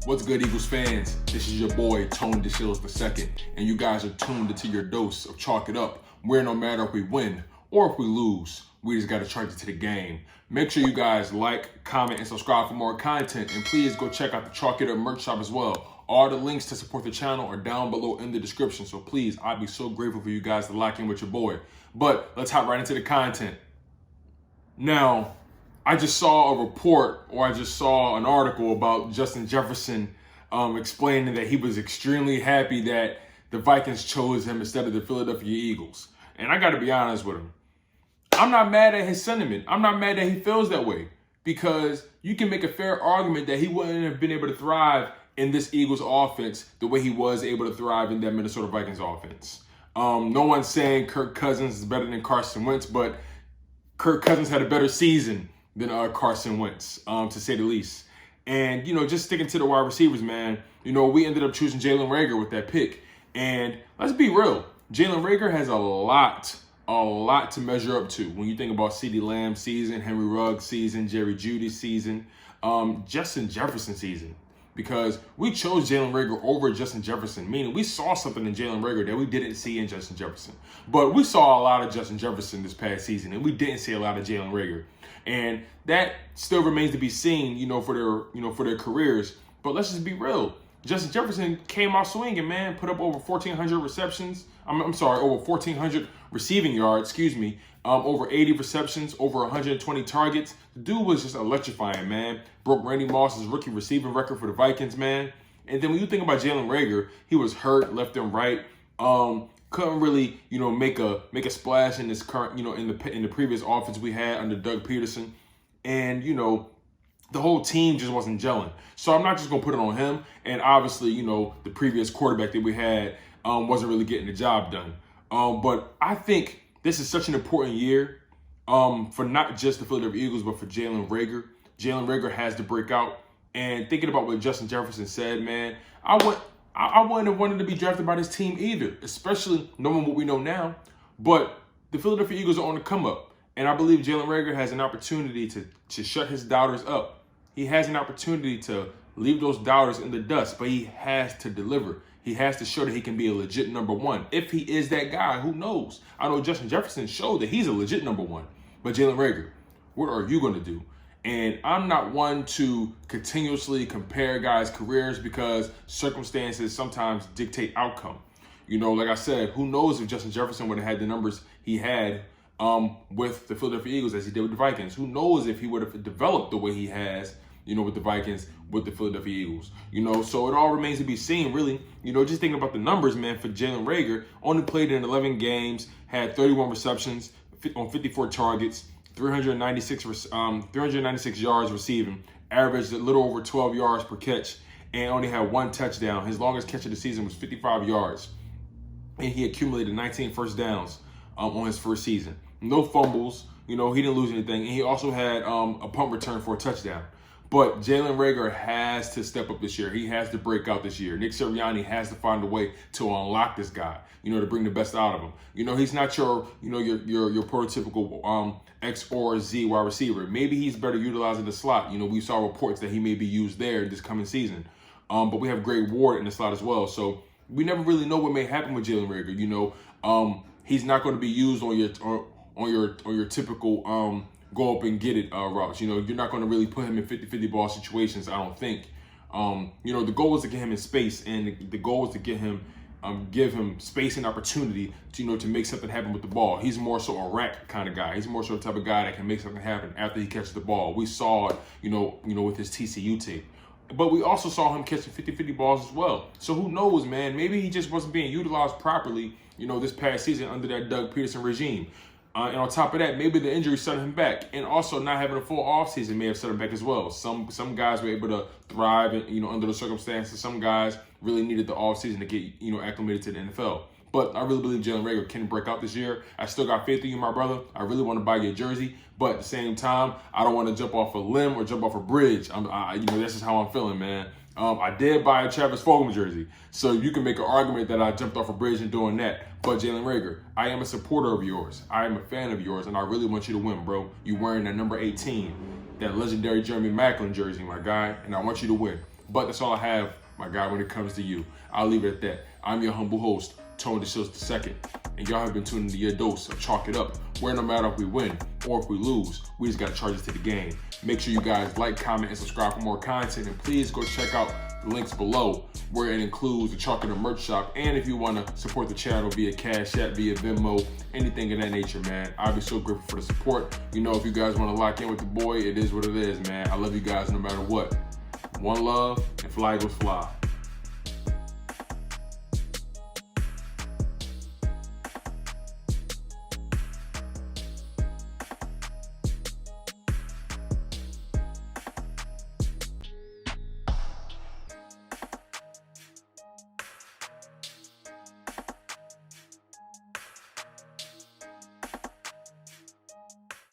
What's good, Eagles fans? This is your boy, Tone DeShields II, and you guys are tuned into your dose of Chalk It Up, where no matter if we win or if we lose, we just got to charge it to the game. Make sure you guys like, comment, and subscribe for more content, and please go check out the Chalk It Up merch shop as well. All the links to support the channel are down below in the description, so please, I'd be so grateful for you guys to lock in with your boy. But let's hop right into the content. Now, I just saw a report, or I just saw an article about Justin Jefferson explaining that he was extremely happy that the Vikings chose him instead of the Philadelphia Eagles. And I got to be honest with him. I'm not mad at his sentiment. I'm not mad that he feels that way, because you can make a fair argument that he wouldn't have been able to thrive in this Eagles offense the way he was able to thrive in that Minnesota Vikings offense. No one's saying Kirk Cousins is better than Carson Wentz, but Kirk Cousins had a better season than Carson Wentz, to say the least. And, just sticking to the wide receivers, man, we ended up choosing Jalen Reagor with that pick. And let's be real, Jalen Reagor has a lot to measure up to when you think about CeeDee Lamb's season, Henry Ruggs' season, Jerry Jeudy's season, Justin Jefferson's season. Because we chose Jalen Reagor over Justin Jefferson, meaning we saw something in Jalen Reagor that we didn't see in Justin Jefferson. But we saw a lot of Justin Jefferson this past season, and we didn't see a lot of Jalen Reagor. And that still remains to be seen, for their careers. But let's just be real. Justin Jefferson came out swinging, man. Put up over 1,400 receptions. Over 1,400 receiving yards, over 80 receptions, over 120 targets. The dude was just electrifying, man. Broke Randy Moss's rookie receiving record for the Vikings, man. And then when you think about Jalen Reagor, he was hurt left and right. Couldn't really, make a splash in this current, in the previous offense we had under Doug Peterson. And, the whole team just wasn't gelling. So I'm not just going to put it on him. And obviously, the previous quarterback that we had wasn't really getting the job done. But I think this is such an important year for not just the Philadelphia Eagles, but for Jalen Reagor. Jalen Reagor has to break out. And thinking about what Justin Jefferson said, man, I wouldn't have wanted to be drafted by this team either, especially knowing what we know now. But the Philadelphia Eagles are on the come up. And I believe Jalen Reagor has an opportunity to shut his doubters up. He has an opportunity to leave those doubters in the dust, but he has to deliver. He has to show that he can be a legit number one. If he is that guy, who knows? I know Justin Jefferson showed that he's a legit number one. But Jalen Reagor, what are you going to do? And I'm not one to continuously compare guys' careers, because circumstances sometimes dictate outcome. Like I said, who knows if Justin Jefferson would have had the numbers he had with the Philadelphia Eagles as he did with the Vikings. Who knows if he would have developed the way he has, with the Vikings, with the Philadelphia Eagles. So it all remains to be seen, really. Just thinking about the numbers, man, for Jalen Reagor, only played in 11 games, had 31 receptions on 54 targets, 396 yards receiving, averaged a little over 12 yards per catch, and only had one touchdown. His longest catch of the season was 55 yards, and he accumulated 19 first downs on his first season. No fumbles, he didn't lose anything, and he also had a punt return for a touchdown. But Jalen Reagor has to step up this year. He has to break out this year. Nick Sirianni has to find a way to unlock this guy, to bring the best out of him. He's not your prototypical X or Z wide receiver. Maybe he's better utilized in the slot. We saw reports that he may be used there this coming season. But we have Greg Ward in the slot as well. So we never really know what may happen with Jalen Reagor. He's not going to be used on your typical go up and get it routes. You're not going to really put him in 50-50 ball situations, I don't think. The goal was to get him in space, and the goal was to get him, give him space and opportunity to make something happen with the ball. He's more so a rack kind of guy. He's more so the type of guy that can make something happen after he catches the ball. We saw it, with his TCU tape. But we also saw him catching 50-50 balls as well. So who knows, man? Maybe he just wasn't being utilized properly, this past season under that Doug Peterson regime. And on top of that, maybe the injury set him back, and also not having a full offseason may have set him back as well. Some guys were able to thrive, under the circumstances. Some guys really needed the offseason to get acclimated to the NFL. But I really believe Jalen Reagor can break out this year. I still got faith in you, my brother. I really want to buy your jersey, but at the same time, I don't want to jump off a limb or jump off a bridge. That's just how I'm feeling, man. I did buy a Travis Fulgham jersey, so you can make an argument that I jumped off a bridge in doing that. But Jalen Reagor, I am a supporter of yours. I am a fan of yours, and I really want you to win, bro. You wearing that number 18, that legendary Jeremy Maclin jersey, my guy, and I want you to win. But that's all I have, my guy, when it comes to you. I'll leave it at that. I'm your humble host, Tone DeShields II, and y'all have been tuning into your dose of Chalk It Up, where no matter if we win or if we lose, we just got to charge it to the game. Make sure you guys like, comment, and subscribe for more content, and please go check out the links below where it includes the Chalk It Up merch shop, and if you want to support the channel via Cash App, via Venmo, anything of that nature, man, I'd be so grateful for the support. You know, if you guys want to lock in with the boy, it is what it is, man. I love you guys no matter what. One love, and fly Eagles fly.